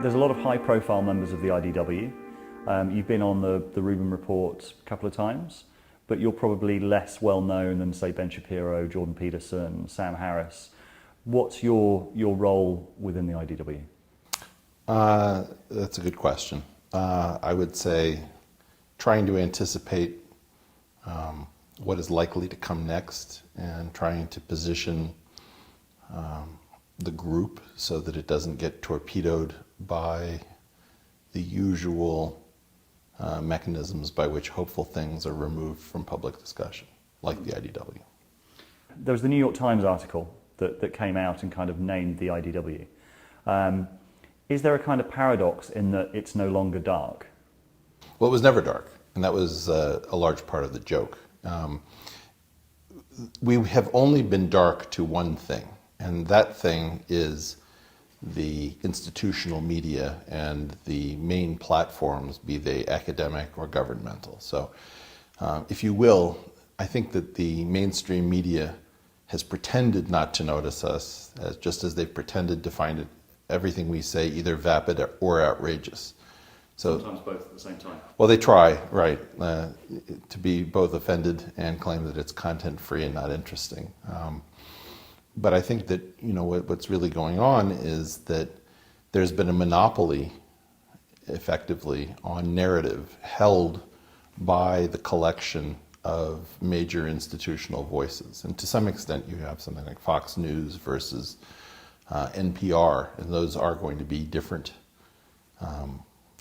There's a lot of high-profile members of the IDW. You've been on the Rubin Report a couple of times, but you're probably less well-known than, say, Ben Shapiro, Jordan Peterson, Sam Harris. What's your role within the IDW? That's a good question. I would say trying to anticipate what is likely to come next and trying to position the group so that it doesn't get torpedoed by the usual mechanisms by which hopeful things are removed from public discussion, like the IDW. There was the New York Times article that came out and kind of named the IDW. Is there a kind of paradox in that it's no longer dark? Well, it was never dark, and that was a large part of the joke. We have only been dark to one thing, and that thing is the institutional media and the main platforms, be they academic or governmental. So, if you will, I think that the mainstream media has pretended not to notice us, just as they've pretended to find everything we say either vapid or outrageous. So, sometimes both at the same time. Well, they try, right, to be both offended and claim that it's content-free and not interesting. But I think that what's really going on is that there's been a monopoly, effectively, on narrative held by the collection of major institutional voices. And to some extent, you have something like Fox News versus NPR, and those are going to be different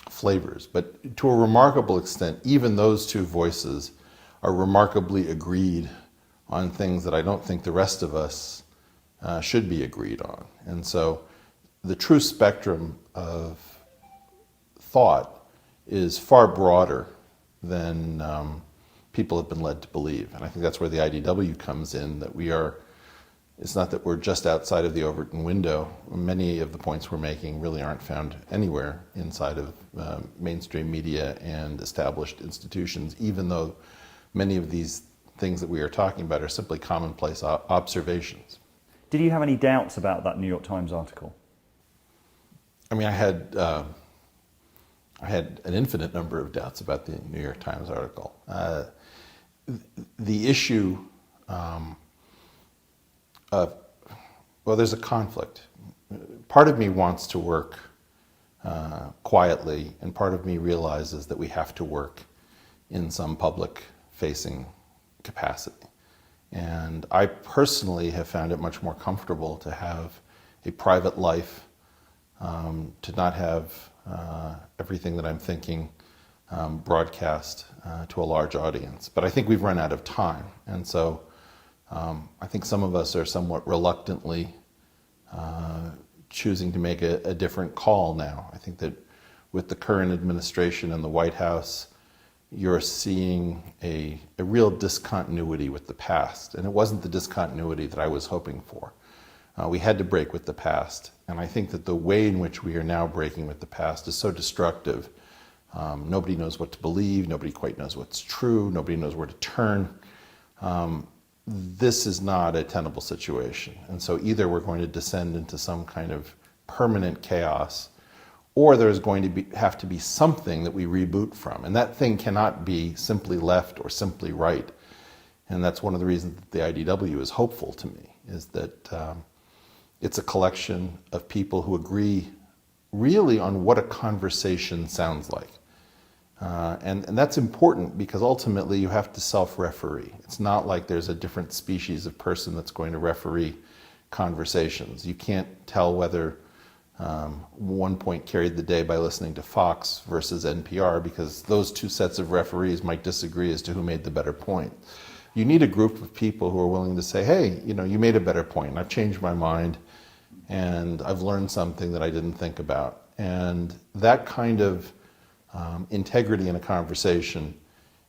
flavors. But to a remarkable extent, even those two voices are remarkably agreed on things that I don't think the rest of us should be agreed on. And so the true spectrum of thought is far broader than people have been led to believe. And I think that's where the IDW comes in, that it's not that we're just outside of the Overton window. Many of the points we're making really aren't found anywhere inside of mainstream media and established institutions, even though many of these things that we are talking about are simply commonplace observations. Did you have any doubts about that New York Times article? I mean, I had an infinite number of doubts about the New York Times article. The issue there's a conflict. Part of me wants to work quietly, and part of me realizes that we have to work in some public-facing capacity. And I personally have found it much more comfortable to have a private life, to not have everything that I'm thinking broadcast to a large audience. But I think we've run out of time, and so I think some of us are somewhat reluctantly choosing to make a different call now. I think that with the current administration and the White House, you're seeing a real discontinuity with the past. And it wasn't the discontinuity that I was hoping for. We had to break with the past. And I think that the way in which we are now breaking with the past is so destructive. Nobody knows what to believe. Nobody quite knows what's true. Nobody knows where to turn. This is not a tenable situation. And so either we're going to descend into some kind of permanent chaos, or there's going to have to be something that we reboot from. And that thing cannot be simply left or simply right. And that's one of the reasons that the IDW is hopeful to me, is that it's a collection of people who agree really on what a conversation sounds like. And that's important because ultimately you have to self-referee. It's not like there's a different species of person that's going to referee conversations. You can't tell whether one point carried the day by listening to Fox versus NPR, because those two sets of referees might disagree as to who made the better point. You need a group of people who are willing to say, hey, you made a better point, and I've changed my mind, and I've learned something that I didn't think about. And that kind of integrity in a conversation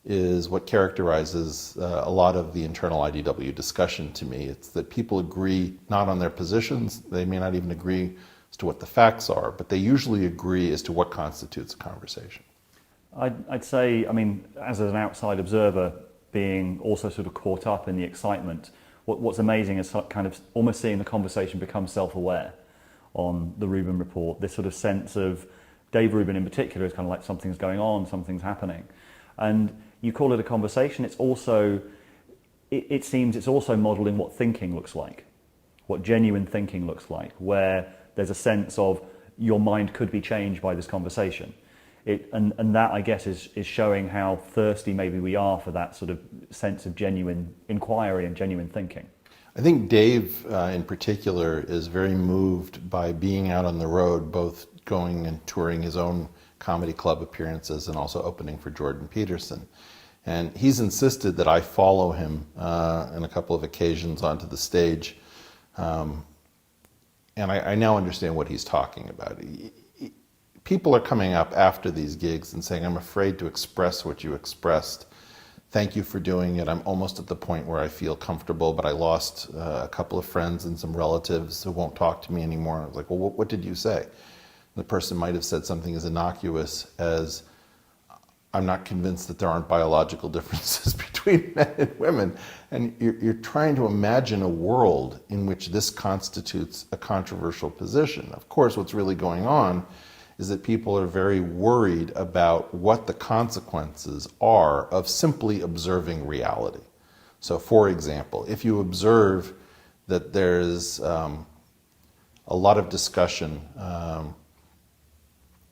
is what characterizes a lot of the internal IDW discussion to me. It's that people agree not on their positions, they may not even agree as to what the facts are, but they usually agree as to what constitutes a conversation. I'd say, as an outside observer, being also sort of caught up in the excitement, what's amazing is kind of almost seeing the conversation become self-aware on the Rubin report, this sort of sense of Dave Rubin in particular is kind of like something's going on, something's happening. And you call it a conversation, it's also, it seems it's also modeling what thinking looks like, what genuine thinking looks like, where there's a sense of your mind could be changed by this conversation. And that, I guess, is showing how thirsty maybe we are for that sort of sense of genuine inquiry and genuine thinking. I think Dave, in particular, is very moved by being out on the road, both going and touring his own comedy club appearances and also opening for Jordan Peterson. And he's insisted that I follow him on a couple of occasions onto the stage. And I now understand what he's talking about. People are coming up after these gigs and saying, I'm afraid to express what you expressed. Thank you for doing it. I'm almost at the point where I feel comfortable, but I lost a couple of friends and some relatives who won't talk to me anymore. I was like, well, what did you say? The person might have said something as innocuous as, I'm not convinced that there aren't biological differences between men and women. And you're trying to imagine a world in which this constitutes a controversial position. Of course, what's really going on is that people are very worried about what the consequences are of simply observing reality. So, for example, if you observe that there's a lot of discussion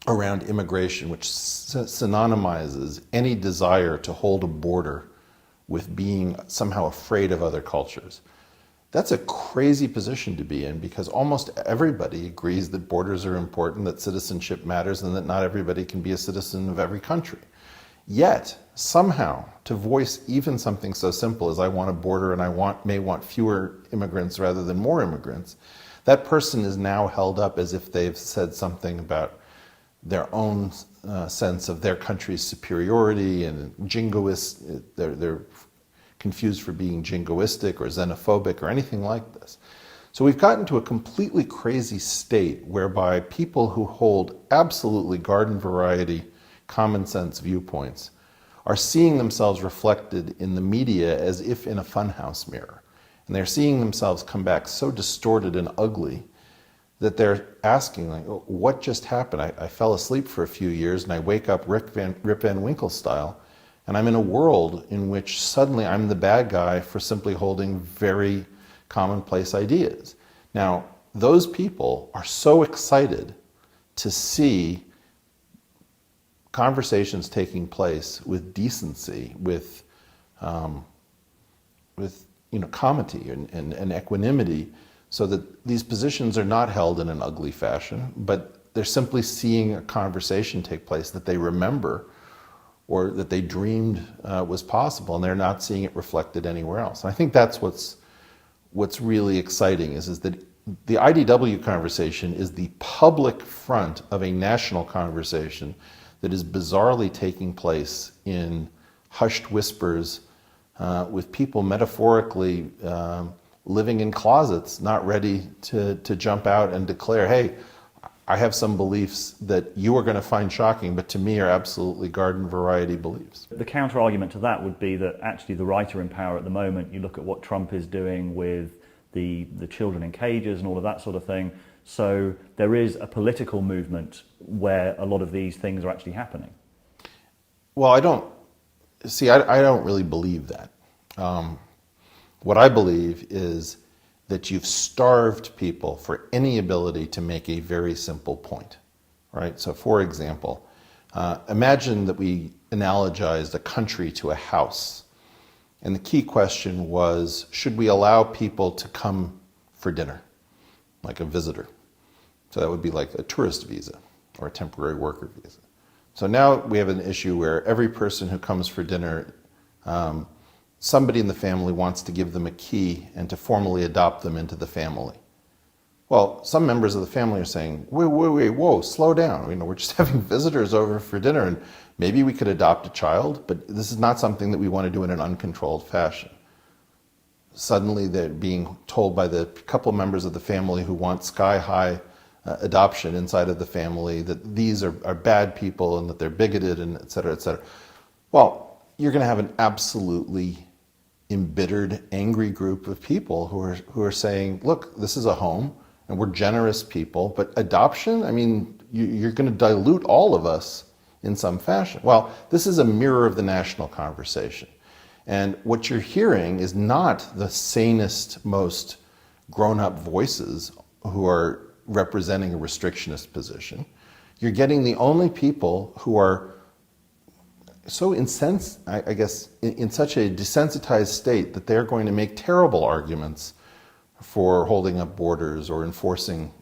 around immigration, which synonymizes any desire to hold a border with being somehow afraid of other cultures. That's a crazy position to be in, because almost everybody agrees that borders are important, that citizenship matters, and that not everybody can be a citizen of every country. Yet, somehow, to voice even something so simple as I want a border and I may want fewer immigrants rather than more immigrants, that person is now held up as if they've said something about their own sense of their country's superiority and jingoist. They're confused for being jingoistic or xenophobic or anything like this. So we've gotten to a completely crazy state whereby people who hold absolutely garden variety, common sense viewpoints are seeing themselves reflected in the media as if in a funhouse mirror. And they're seeing themselves come back so distorted and ugly that they're asking, like, oh, what just happened? I fell asleep for a few years and I wake up Rip Van Winkle style, and I'm in a world in which suddenly I'm the bad guy for simply holding very commonplace ideas. Now, those people are so excited to see conversations taking place with decency, with comity and equanimity, so that these positions are not held in an ugly fashion, but they're simply seeing a conversation take place that they remember or that they dreamed was possible, and they're not seeing it reflected anywhere else. And I think that's what's really exciting is that the IDW conversation is the public front of a national conversation that is bizarrely taking place in hushed whispers with people metaphorically living in closets, not ready to jump out and declare, hey, I have some beliefs that you are going to find shocking, but to me are absolutely garden variety beliefs. The counter argument to that would be that actually the right are in power at the moment. You look at what Trump is doing with the children in cages and all of that sort of thing. So there is a political movement where a lot of these things are actually happening. Well, I don't really believe that. What I believe is that you've starved people for any ability to make a very simple point, right? So for example, imagine that we analogized a country to a house. And the key question was, should we allow people to come for dinner, like a visitor? So that would be like a tourist visa or a temporary worker visa. So now we have an issue where every person who comes for dinner, somebody in the family wants to give them a key and to formally adopt them into the family. Well, some members of the family are saying, wait, whoa, slow down. We're just having visitors over for dinner, and maybe we could adopt a child, but this is not something that we want to do in an uncontrolled fashion. Suddenly they're being told by the couple members of the family who want sky-high adoption inside of the family that these are bad people and that they're bigoted and et cetera, et cetera. Well, you're going to have an absolutely embittered, angry group of people who are saying, look, this is a home, and we're generous people, but adoption, I mean, you're going to dilute all of us in some fashion. Well, this is a mirror of the national conversation. And what you're hearing is not the sanest, most grown-up voices who are representing a restrictionist position. You're getting the only people who are so incensed, I guess, in such a desensitized state that they're going to make terrible arguments for holding up borders or enforcing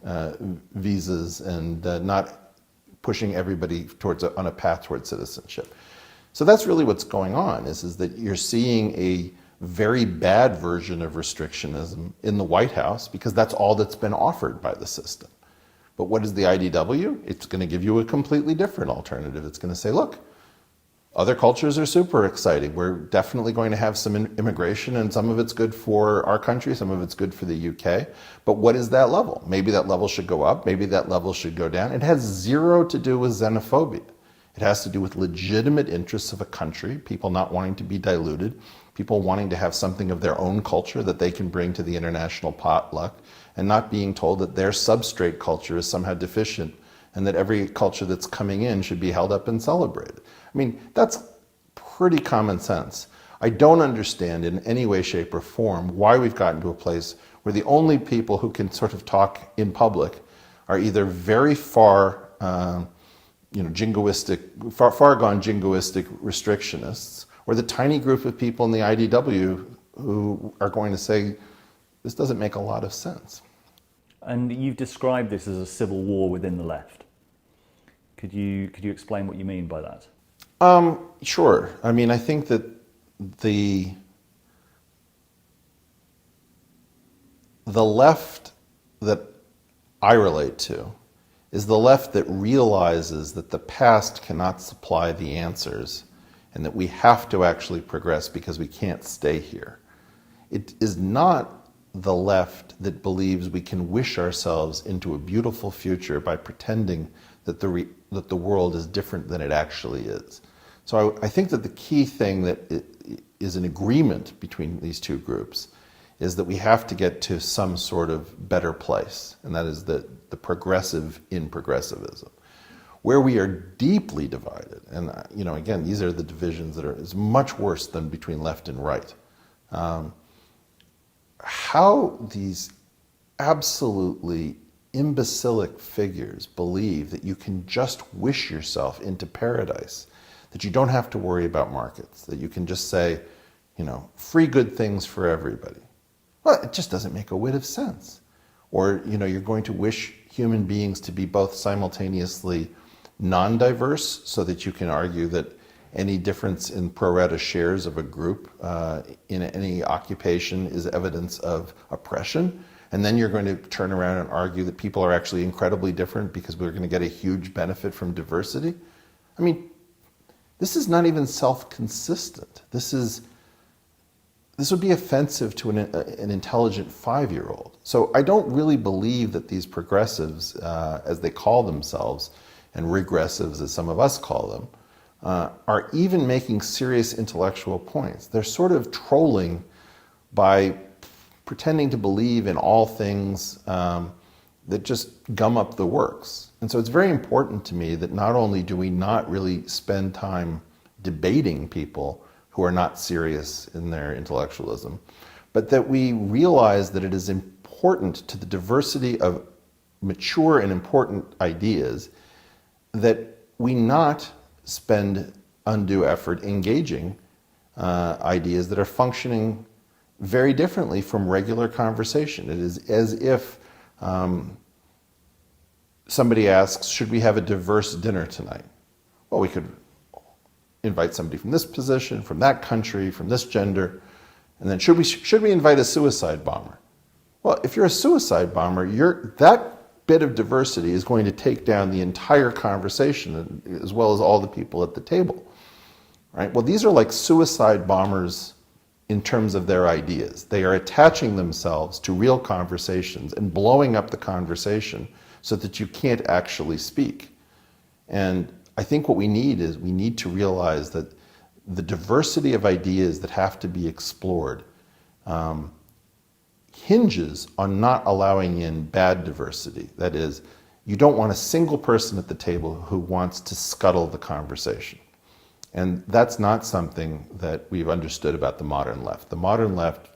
visas and not pushing everybody on a path towards citizenship. So that's really what's going on, is that you're seeing a very bad version of restrictionism in the White House because that's all that's been offered by the system. But what is the IDW? It's going to give you a completely different alternative. It's going to say, look, other cultures are super exciting. We're definitely going to have some immigration, and some of it's good for our country, some of it's good for the UK. But what is that level? Maybe that level should go up, maybe that level should go down. It has zero to do with xenophobia. It has to do with legitimate interests of a country, people not wanting to be diluted, people wanting to have something of their own culture that they can bring to the international potluck, and not being told that their substrate culture is somehow deficient and that every culture that's coming in should be held up and celebrated. I mean, that's pretty common sense. I don't understand in any way, shape, or form why we've gotten to a place where the only people who can sort of talk in public are either very far, jingoistic, far gone jingoistic restrictionists, or the tiny group of people in the IDW who are going to say, this doesn't make a lot of sense. And you've described this as a civil war within the left. Could you explain what you mean by that? Sure. I mean, I think that the left that I relate to is the left that realizes that the past cannot supply the answers and that we have to actually progress because we can't stay here. It is not the left that believes we can wish ourselves into a beautiful future by pretending that the world is different than it actually is. So I think that the key thing that is an agreement between these two groups is that we have to get to some sort of better place, and that is the progressive in progressivism. Where we are deeply divided, and again, these are the divisions that is much worse than between left and right. How these absolutely imbecilic figures believe that you can just wish yourself into paradise, that you don't have to worry about markets, that you can just say, free good things for everybody. Well, it just doesn't make a whit of sense. Or, you're going to wish human beings to be both simultaneously non-diverse so that you can argue that any difference in pro rata shares of a group in any occupation is evidence of oppression. And then you're going to turn around and argue that people are actually incredibly different because we're going to get a huge benefit from diversity. I mean, this is not even self-consistent. This would be offensive to an intelligent 5-year-old. So I don't really believe that these progressives, as they call themselves, and regressives, as some of us call them, are even making serious intellectual points. They're sort of trolling by pretending to believe in all things that just gum up the works. And so it's very important to me that not only do we not really spend time debating people who are not serious in their intellectualism, but that we realize that it is important to the diversity of mature and important ideas that we not spend undue effort engaging ideas that are functioning very differently from regular conversation. It is as if somebody asks, should we have a diverse dinner tonight? Well, we could invite somebody from this position, from that country, from this gender, and then should we invite a suicide bomber? Well, if you're a suicide bomber, that bit of diversity is going to take down the entire conversation as well as all the people at the table. Right? Well, these are like suicide bombers in terms of their ideas. They are attaching themselves to real conversations and blowing up the conversation so that you can't actually speak. And I think what we need to realize that the diversity of ideas that have to be explored hinges on not allowing in bad diversity. That is, you don't want a single person at the table who wants to scuttle the conversation. And that's not something that we've understood about the modern left. The modern left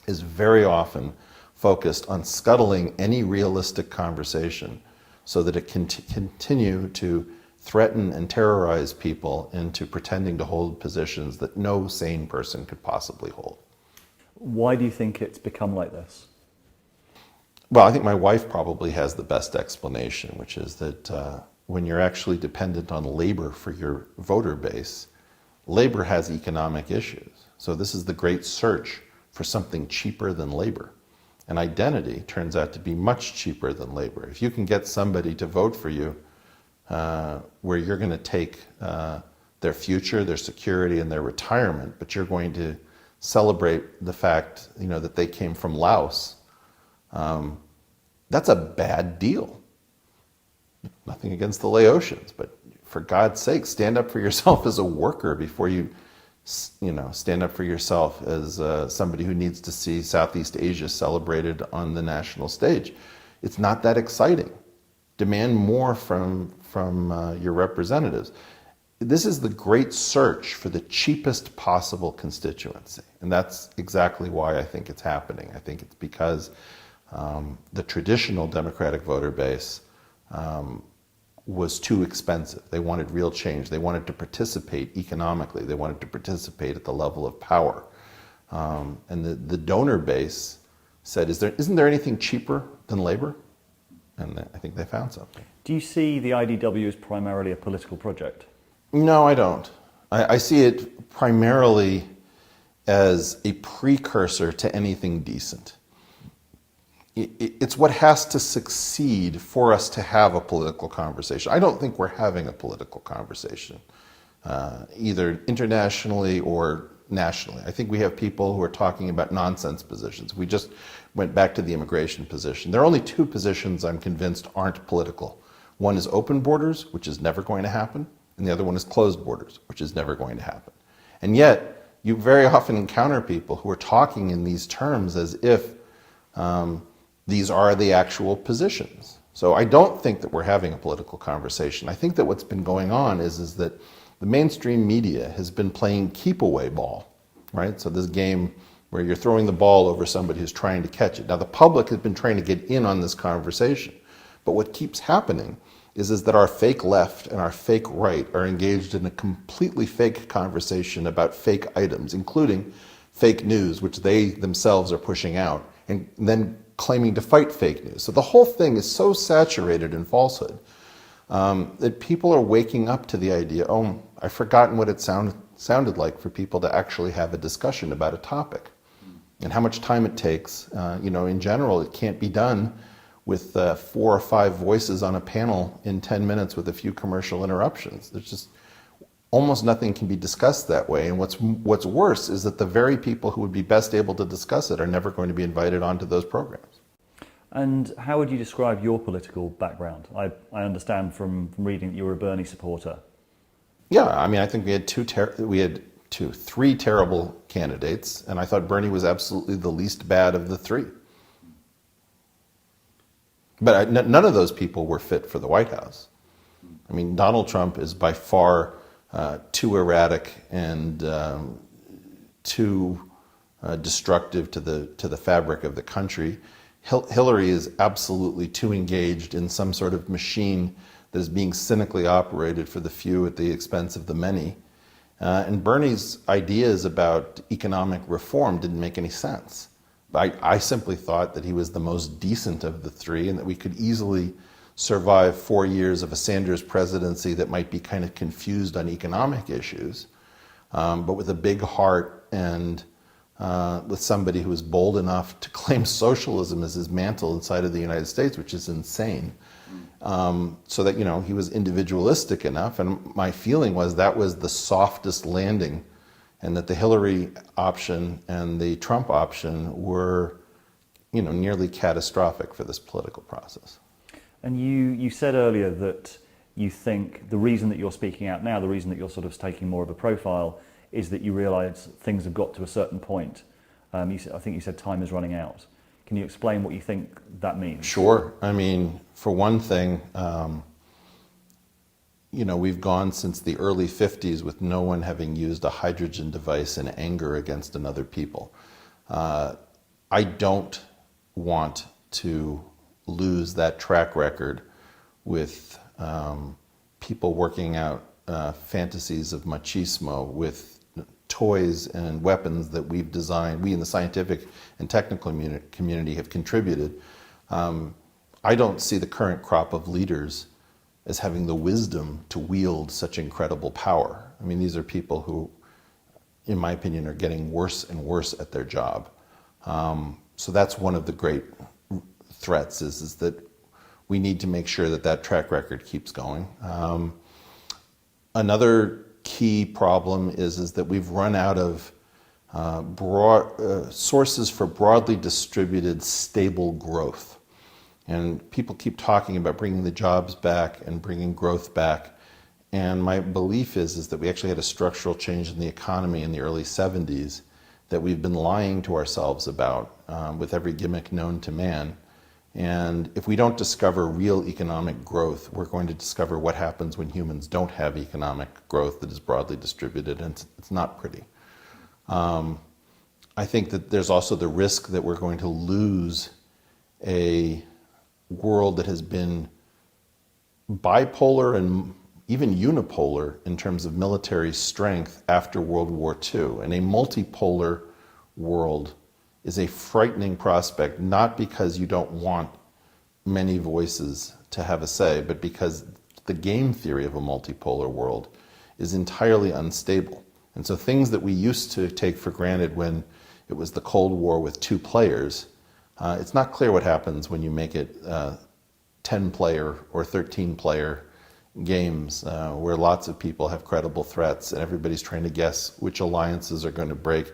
is very often focused on scuttling any realistic conversation so that it can continue to threaten and terrorize people into pretending to hold positions that no sane person could possibly hold. Why do you think it's become like this? Well, I think my wife probably has the best explanation, which is that when you're actually dependent on labor for your voter base, labor has economic issues. So this is the great search for something cheaper than labor. And identity turns out to be much cheaper than labor. If you can get somebody to vote for you where you're going to take their future, their security, and their retirement, but you're going to celebrate the fact, that they came from Laos, that's a bad deal. Nothing against the Laotians, but for God's sake, stand up for yourself as a worker before you stand up for yourself as somebody who needs to see Southeast Asia celebrated on the national stage. It's not that exciting. Demand more from your representatives. This is the great search for the cheapest possible constituency. And that's exactly why I think it's happening. I think it's because the traditional Democratic voter base was too expensive. They wanted real change. They wanted to participate economically. They wanted to participate at the level of power. And the donor base said, isn't there anything cheaper than labor? And I think they found something. Do you see the IDW as primarily a political project? No, I don't. I see it primarily as a precursor to anything decent. It's what has to succeed for us to have a political conversation. I don't think we're having a political conversation, either internationally or nationally. I think we have people who are talking about nonsense positions. We just went back to the immigration position. There are only two positions I'm convinced aren't political. One is open borders, which is never going to happen, and the other one is closed borders, which is never going to happen. And yet, you very often encounter people who are talking in these terms as if these are the actual positions. So I don't think that we're having a political conversation. I think that what's been going on is that the mainstream media has been playing keep-away ball, right? So this game where you're throwing the ball over somebody who's trying to catch it. Now the public has been trying to get in on this conversation, but what keeps happening is that our fake left and our fake right are engaged in a completely fake conversation about fake items, including fake news, which they themselves are pushing out, and then claiming to fight fake news. So the whole thing is so saturated in falsehood that people are waking up to the idea, oh, I've forgotten what it sounded like for people to actually have a discussion about a topic and how much time it takes. In general, it can't be done with 4 or 5 voices on a panel in 10 minutes with a few commercial interruptions. There's just almost nothing can be discussed that way. And what's worse is that the very people who would be best able to discuss it are never going to be invited onto those programs. And how would you describe your political background? I understand from reading that you were a Bernie supporter. Yeah, I think we had three terrible candidates, and I thought Bernie was absolutely the least bad of the three. But none of those people were fit for the White House. Donald Trump is by far too erratic and too destructive to the fabric of the country. Hillary is absolutely too engaged in some sort of machine that is being cynically operated for the few at the expense of the many. And Bernie's ideas about economic reform didn't make any sense. I simply thought that he was the most decent of the three and that we could easily survive 4 years of a Sanders presidency that might be kind of confused on economic issues, but with a big heart and with somebody who was bold enough to claim socialism as his mantle inside of the United States, which is insane. So that, he was individualistic enough, and my feeling was that was the softest landing, and that the Hillary option and the Trump option were, nearly catastrophic for this political process. And you said earlier that you think the reason that you're speaking out now, the reason that you're sort of taking more of a profile, is that you realise things have got to a certain point. I think you said time is running out. Can you explain what you think that means? Sure. I mean, for one thing, we've gone since the early 50s with no one having used a hydrogen device in anger against another people. I don't want to lose that track record with people working out fantasies of machismo with toys and weapons that we've designed, we in the scientific and technical community have contributed. I don't see the current crop of leaders as having the wisdom to wield such incredible power. I mean, these are people who, in my opinion, are getting worse and worse at their job. So that's one of the great threats is that we need to make sure that that track record keeps going. Another key problem is that we've run out of sources for broadly distributed, stable growth. And people keep talking about bringing the jobs back and bringing growth back. And my belief is that we actually had a structural change in the economy in the early 70s that we've been lying to ourselves about with every gimmick known to man. And if we don't discover real economic growth, we're going to discover what happens when humans don't have economic growth that is broadly distributed, and it's not pretty. I think that there's also the risk that we're going to lose a world that has been bipolar and even unipolar in terms of military strength after World War II. And a multipolar world is a frightening prospect, not because you don't want many voices to have a say, but because the game theory of a multipolar world is entirely unstable. And so things that we used to take for granted when it was the Cold War with 2 players, it's not clear what happens when you make it 10-player or 13-player games where lots of people have credible threats and everybody's trying to guess which alliances are going to break.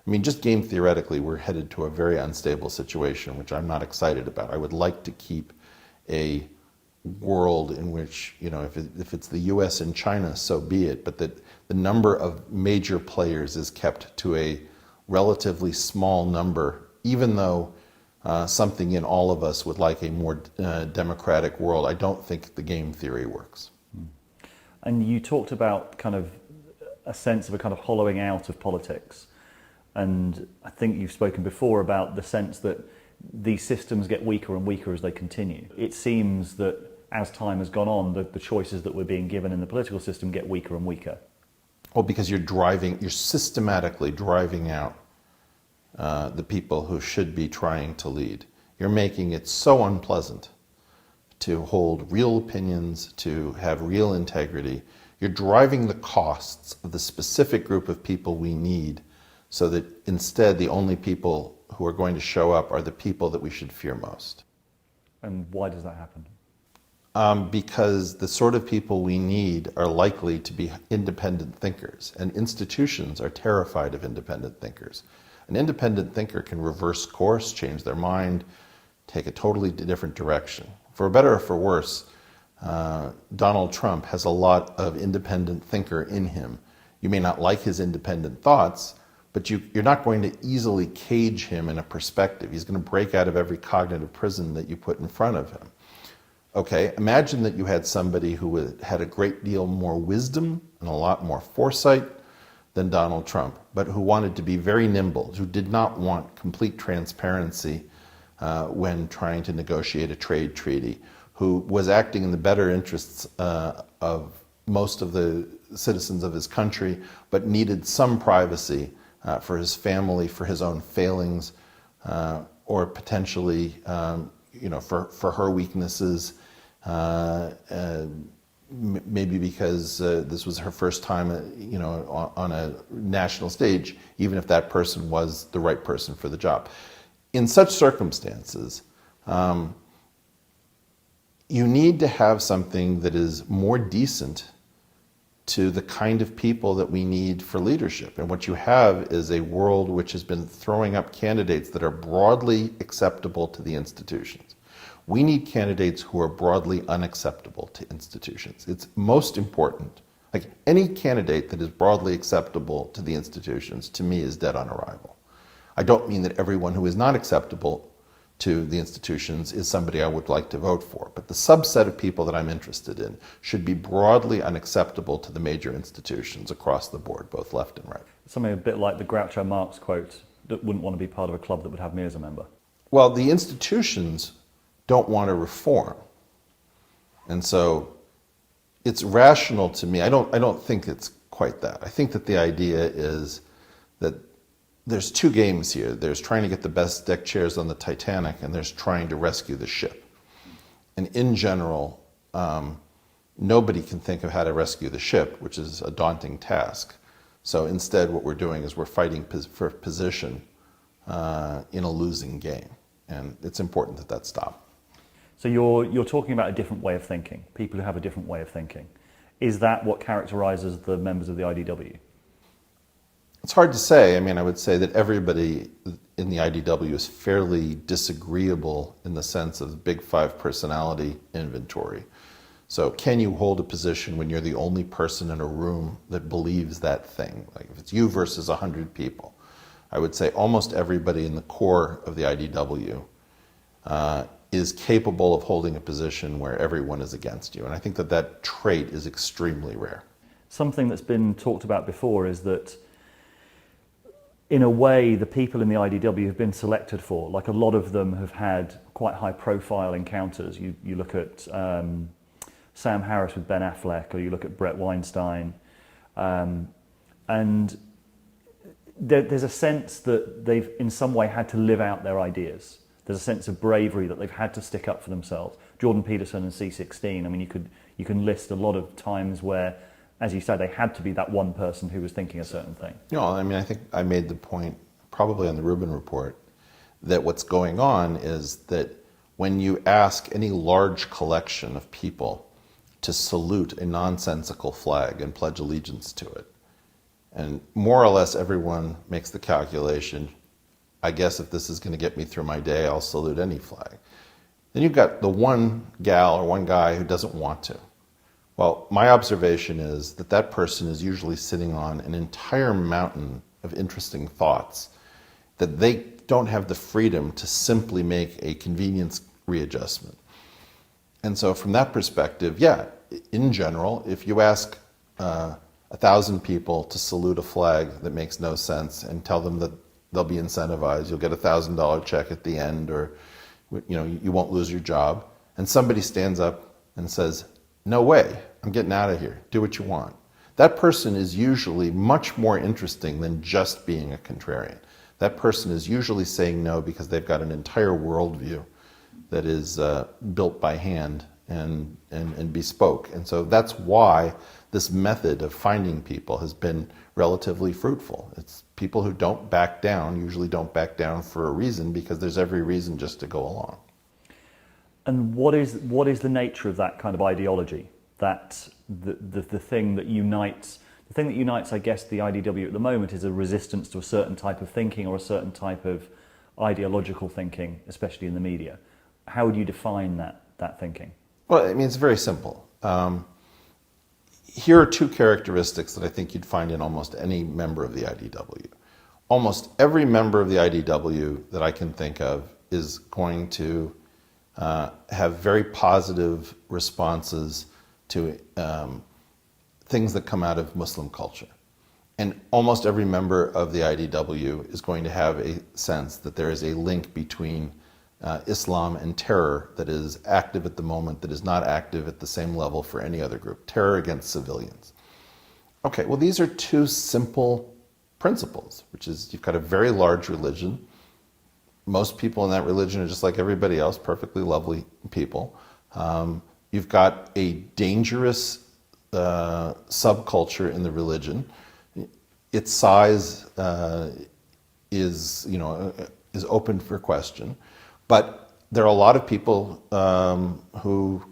I mean, just game theoretically, we're headed to a very unstable situation, which I'm not excited about. I would like to keep a world in which, if it's the US and China, so be it, but that the number of major players is kept to a relatively small number, even though something in all of us would like a more democratic world. I don't think the game theory works. And you talked about kind of a sense of a kind of hollowing out of politics. And I think you've spoken before about the sense that these systems get weaker and weaker as they continue. It seems that as time has gone on, the choices that we're being given in the political system get weaker and weaker. Well, because you're systematically driving out the people who should be trying to lead. You're making it so unpleasant to hold real opinions, to have real integrity. You're driving the costs of the specific group of people we need, so that instead the only people who are going to show up are the people that we should fear most. And why does that happen? Because the sort of people we need are likely to be independent thinkers, and institutions are terrified of independent thinkers. An independent thinker can reverse course, change their mind, take a totally different direction. For better or for worse, Donald Trump has a lot of independent thinker in him. You may not like his independent thoughts, but you're not going to easily cage him in a perspective. He's going to break out of every cognitive prison that you put in front of him. Okay, imagine that you had somebody who had a great deal more wisdom and a lot more foresight than Donald Trump, but who wanted to be very nimble, who did not want complete transparency when trying to negotiate a trade treaty, who was acting in the better interests of most of the citizens of his country, but needed some privacy for his family, for his own failings, or potentially, for her weaknesses, maybe because this was her first time, on a national stage, even if that person was the right person for the job. In such circumstances, you need to have something that is more decent to the kind of people that we need for leadership. And what you have is a world which has been throwing up candidates that are broadly acceptable to the institutions. We need candidates who are broadly unacceptable to institutions. It's most important. Like, any candidate that is broadly acceptable to the institutions, to me, is dead on arrival. I don't mean that everyone who is not acceptable to the institutions is somebody I would like to vote for. But the subset of people that I'm interested in should be broadly unacceptable to the major institutions across the board, both left and right. Something a bit like the Groucho Marx quote, that wouldn't want to be part of a club that would have me as a member. Well, the institutions don't want to reform. And so it's rational to me. I don't think it's quite that. I think that the idea is that there's two games here. There's trying to get the best deck chairs on the Titanic, and there's trying to rescue the ship. And in general, nobody can think of how to rescue the ship, which is a daunting task. So instead, what we're doing is we're fighting for position in a losing game. And it's important that that stop. So you're talking about a different way of thinking, people who have a different way of thinking. Is that what characterizes the members of the IDW? It's hard to say. I mean, I would say that everybody in the IDW is fairly disagreeable in the sense of the Big Five personality inventory. So can you hold a position when you're the only person in a room that believes that thing? Like if it's you versus 100 people. I would say almost everybody in the core of the IDW is capable of holding a position where everyone is against you. And I think that that trait is extremely rare. Something that's been talked about before is that in a way, the people in the IDW have been selected for. Like a lot of them have had quite high-profile encounters. You look at Sam Harris with Ben Affleck, or you look at Brett Weinstein, and there's a sense that they've in some way had to live out their ideas. There's a sense of bravery that they've had to stick up for themselves. Jordan Peterson and C16. I mean, you can list a lot of times where, as you say, they had to be that one person who was thinking a certain thing. No, I mean, I think I made the point, probably on the Rubin Report, that what's going on is that when you ask any large collection of people to salute a nonsensical flag and pledge allegiance to it, and more or less everyone makes the calculation, I guess if this is going to get me through my day, I'll salute any flag. Then you've got the one gal or one guy who doesn't want to. Well, my observation is that that person is usually sitting on an entire mountain of interesting thoughts that they don't have the freedom to simply make a convenience readjustment. And so from that perspective, yeah, in general, if you ask 1,000 people to salute a flag that makes no sense and tell them that they'll be incentivized, you'll get a $1,000 check at the end, or you won't lose your job, and somebody stands up and says, "No way, I'm getting out of here, do what you want." That person is usually much more interesting than just being a contrarian. That person is usually saying no because they've got an entire worldview that is built by hand and bespoke. And so that's why this method of finding people has been relatively fruitful. It's people who don't back down, usually don't back down for a reason, because there's every reason just to go along. And what is the nature of that kind of ideology? That the thing that unites, I guess, the IDW at the moment is a resistance to a certain type of thinking or a certain type of ideological thinking, especially in the media. How would you define that thinking? Well, I mean, it's very simple. Here are two characteristics that I think you'd find in almost any member of the IDW. Almost every member of the IDW that I can think of is going to have very positive responses to things that come out of Muslim culture. And almost every member of the IDW is going to have a sense that there is a link between Islam and terror that is active at the moment, that is not active at the same level for any other group. Terror against civilians. Okay, well, these are two simple principles, which is you've got a very large religion. Most people in that religion are just like everybody else, perfectly lovely people. You've got a dangerous subculture in the religion. Its size is open for question. But there are a lot of people who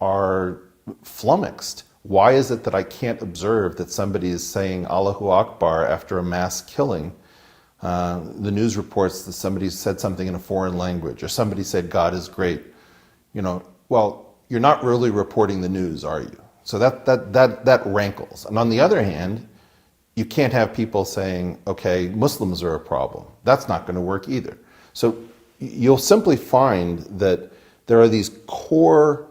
are flummoxed. Why is it that I can't observe that somebody is saying Allahu Akbar after a mass killing? The news reports that somebody said something in a foreign language, or somebody said God is great. Well, you're not really reporting the news, are you? So that rankles. And on the other hand, you can't have people saying, okay, Muslims are a problem. That's not going to work either. So you'll simply find that there are these core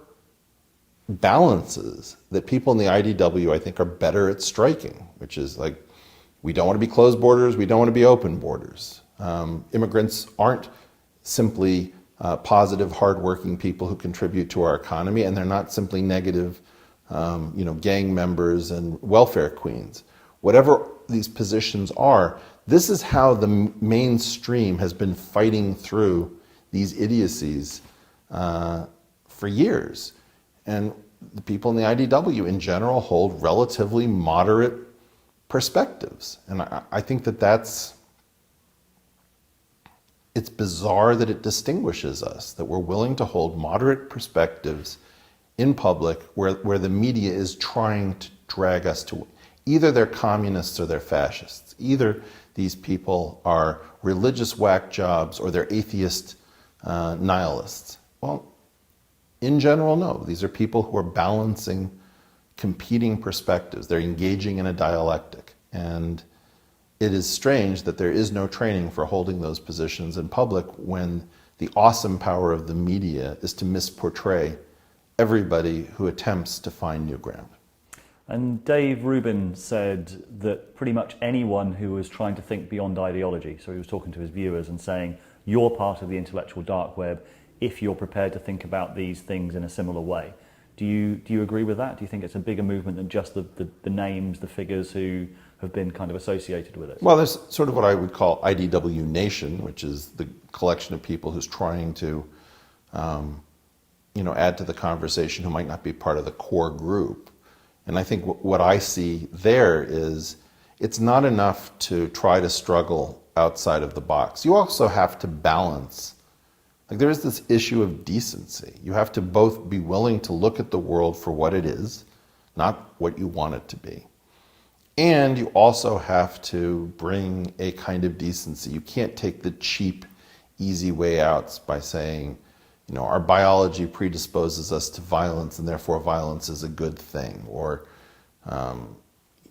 balances that people in the IDW, I think, are better at striking, which is like, we don't want to be closed borders, we don't want to be open borders. Immigrants aren't simply positive, hardworking people who contribute to our economy, and they're not simply negative, gang members and welfare queens. Whatever these positions are, this is how the mainstream has been fighting through these idiocies for years. And the people in the IDW in general hold relatively moderate perspectives. And I think it's bizarre that it distinguishes us, that we're willing to hold moderate perspectives in public where the media is trying to drag us to. Either they're communists or they're fascists. Either these people are religious whack jobs or they're atheist nihilists. Well, in general, no. These are people who are balancing competing perspectives. They're engaging in a dialectic. And it is strange that there is no training for holding those positions in public when the awesome power of the media is to misportray everybody who attempts to find new ground. And Dave Rubin said that pretty much anyone who was trying to think beyond ideology, so he was talking to his viewers and saying, you're part of the intellectual dark web if you're prepared to think about these things in a similar way. Do you agree with that? Do you think it's a bigger movement than just the names, the figures who have been kind of associated with it? Well, there's sort of what I would call IDW Nation, which is the collection of people who's trying to add to the conversation who might not be part of the core group. And I think what I see there is it's not enough to try to struggle outside of the box. You also have to balance. Like, there is this issue of decency. You have to both be willing to look at the world for what it is, not what you want it to be. And you also have to bring a kind of decency. You can't take the cheap, easy way outs by saying, our biology predisposes us to violence and therefore violence is a good thing. Or,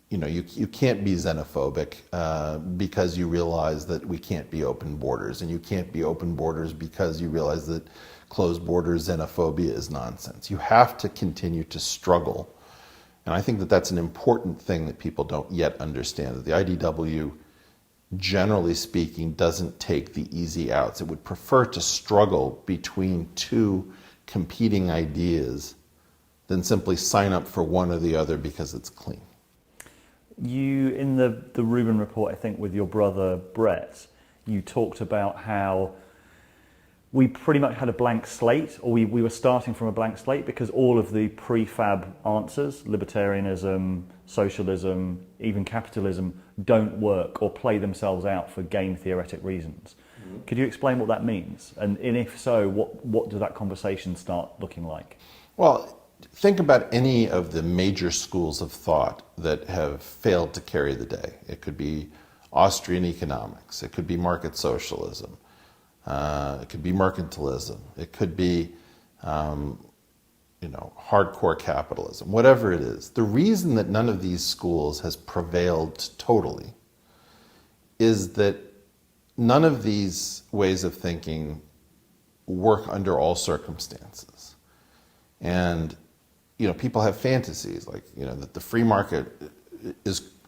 you can't be xenophobic because you realize that we can't be open borders. And you can't be open borders because you realize that closed borders xenophobia is nonsense. You have to continue to struggle. And I think that that's an important thing that people don't yet understand. That the IDW, generally speaking, doesn't take the easy outs. It would prefer to struggle between two competing ideas than simply sign up for one or the other because it's clean. You, in the Rubin report, I think with your brother Brett, you talked about how we pretty much had a blank slate, or we were starting from a blank slate because all of the prefab answers, libertarianism, socialism, even capitalism, don't work or play themselves out for game theoretic reasons. Mm-hmm. Could you explain what that means? And if so, what does that conversation start looking like? Well, think about any of the major schools of thought that have failed to carry the day. It could be Austrian economics. It could be market socialism. It could be mercantilism. It could be, hardcore capitalism. Whatever it is, the reason that none of these schools has prevailed totally is that none of these ways of thinking work under all circumstances. And people have fantasies like that the free market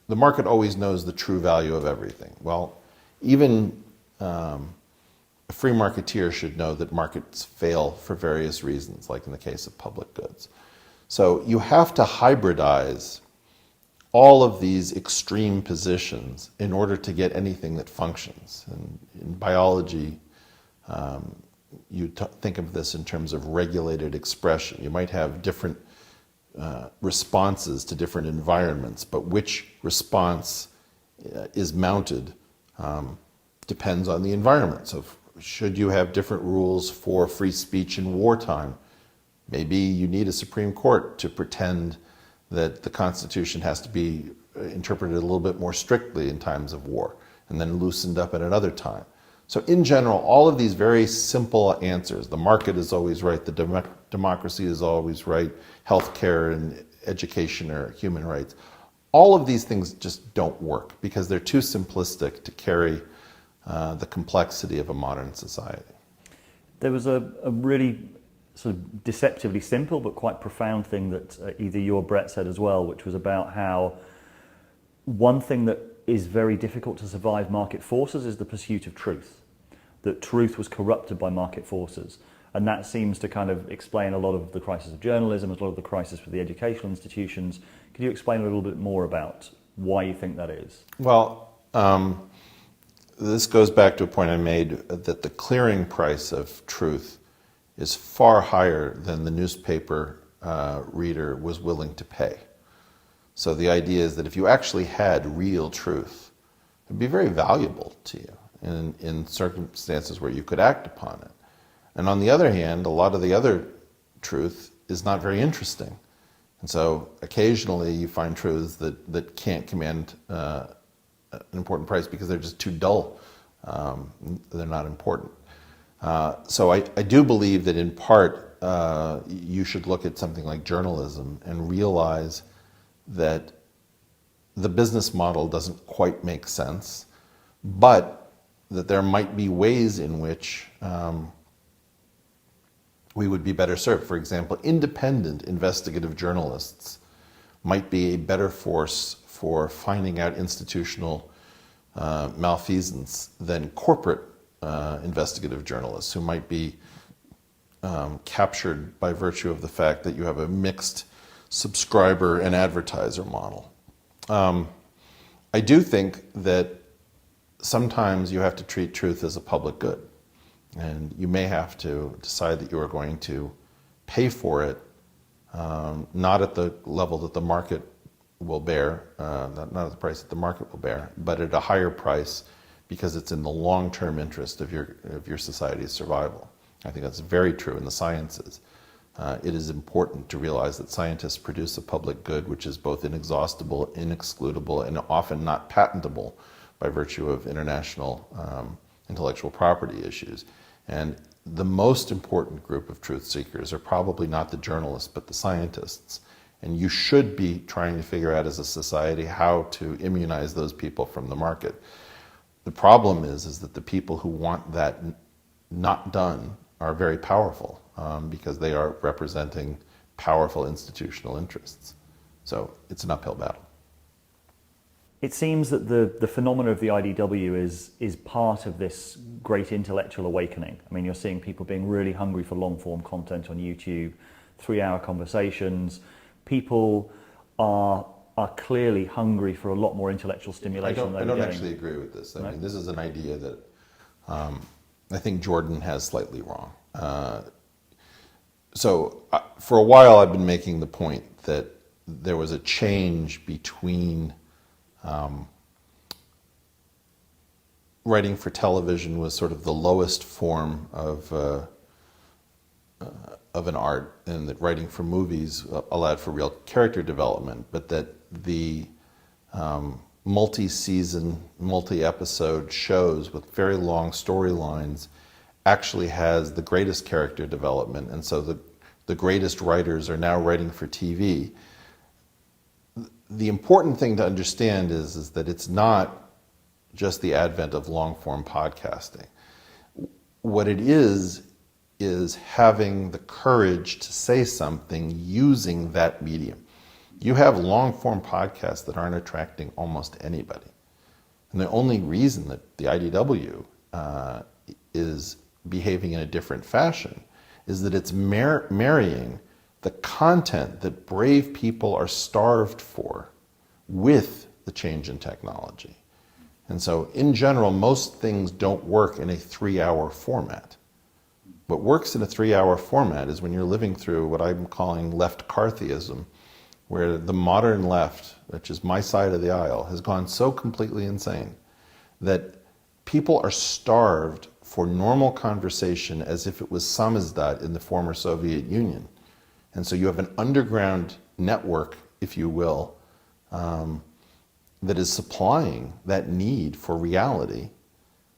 the market always knows the true value of everything. Well, even a free marketeer should know that markets fail for various reasons, like in the case of public goods. So you have to hybridize all of these extreme positions in order to get anything that functions. And in biology, you think of this in terms of regulated expression. You might have different responses to different environments, but which response is mounted depends on the environment. So should you have different rules for free speech in wartime? Maybe you need a Supreme Court to pretend that the Constitution has to be interpreted a little bit more strictly in times of war and then loosened up at another time. So in general, all of these very simple answers, the market is always right, the democracy is always right, healthcare and education are human rights, all of these things just don't work because they're too simplistic to carry the complexity of a modern society. There was a really sort of deceptively simple but quite profound thing that either you or Brett said as well, which was about how one thing that is very difficult to survive market forces is the pursuit of truth. That truth was corrupted by market forces. And that seems to kind of explain a lot of the crisis of journalism, a lot of the crisis for the educational institutions. Could you explain a little bit more about why you think that is? Well, this goes back to a point I made that the clearing price of truth is far higher than the newspaper reader was willing to pay. So the idea is that if you actually had real truth, it would be very valuable to you in circumstances where you could act upon it. And on the other hand, a lot of the other truth is not very interesting. And so occasionally you find truths that can't command an important price because they're just too dull. They're not important. So I do believe that in part you should look at something like journalism and realize that the business model doesn't quite make sense, but that there might be ways in which we would be better served. For example, independent investigative journalists might be a better force for finding out institutional malfeasance than corporate investigative journalists who might be captured by virtue of the fact that you have a mixed subscriber and advertiser model. I do think that sometimes you have to treat truth as a public good. And you may have to decide that you are going to pay for it, not at the level that the market will bear, not at the price that the market will bear, but at a higher price because it's in the long-term interest of your society's survival. I think that's very true in the sciences. It is important to realize that scientists produce a public good which is both inexhaustible, inexcludable, and often not patentable by virtue of international intellectual property issues. And the most important group of truth seekers are probably not the journalists, but the scientists. And you should be trying to figure out as a society how to immunize those people from the market. The problem is that the people who want that not done are very powerful because they are representing powerful institutional interests. So it's an uphill battle. It seems that the phenomena of the IDW is part of this great intellectual awakening. I mean, you're seeing people being really hungry for long-form content on YouTube, 3-hour conversations. People are clearly hungry for a lot more intellectual stimulation. I don't actually agree with this. I mean, this is an idea that I think Jordan has slightly wrong. So for a while I've been making the point that there was a change between writing for television was sort of the lowest form of an art, and that writing for movies allowed for real character development, but that the multi-season, multi-episode shows with very long storylines actually has the greatest character development, and so the greatest writers are now writing for TV. The important thing to understand is that it's not just the advent of long-form podcasting. What it is having the courage to say something using that medium. You have long-form podcasts that aren't attracting almost anybody. And the only reason that the IDW is behaving in a different fashion is that it's marrying the content that brave people are starved for with the change in technology. And so in general, most things don't work in a 3-hour format. What works in a 3-hour format is when you're living through what I'm calling left-Carthyism, where the modern left, which is my side of the aisle, has gone so completely insane that people are starved for normal conversation as if it was samizdat in the former Soviet Union. And so you have an underground network, if you will, that is supplying that need for reality.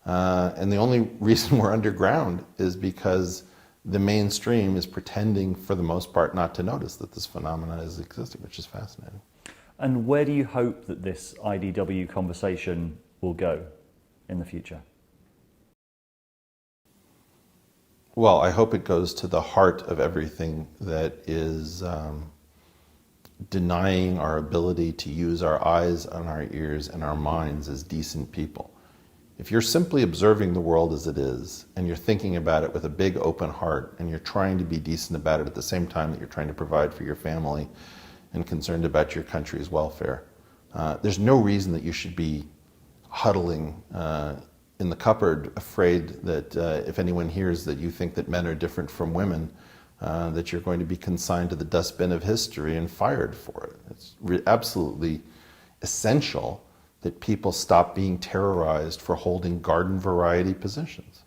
And the only reason we're underground is because the mainstream is pretending, for the most part, not to notice that this phenomenon is existing, which is fascinating. And where do you hope that this IDW conversation will go in the future? Well, I hope it goes to the heart of everything that is denying our ability to use our eyes and our ears and our minds as decent people. If you're simply observing the world as it is, and you're thinking about it with a big open heart, and you're trying to be decent about it at the same time that you're trying to provide for your family and concerned about your country's welfare, there's no reason that you should be huddling in the cupboard, afraid that if anyone hears that you think that men are different from women, that you're going to be consigned to the dustbin of history and fired for it. It's absolutely essential that people stop being terrorized for holding garden variety positions.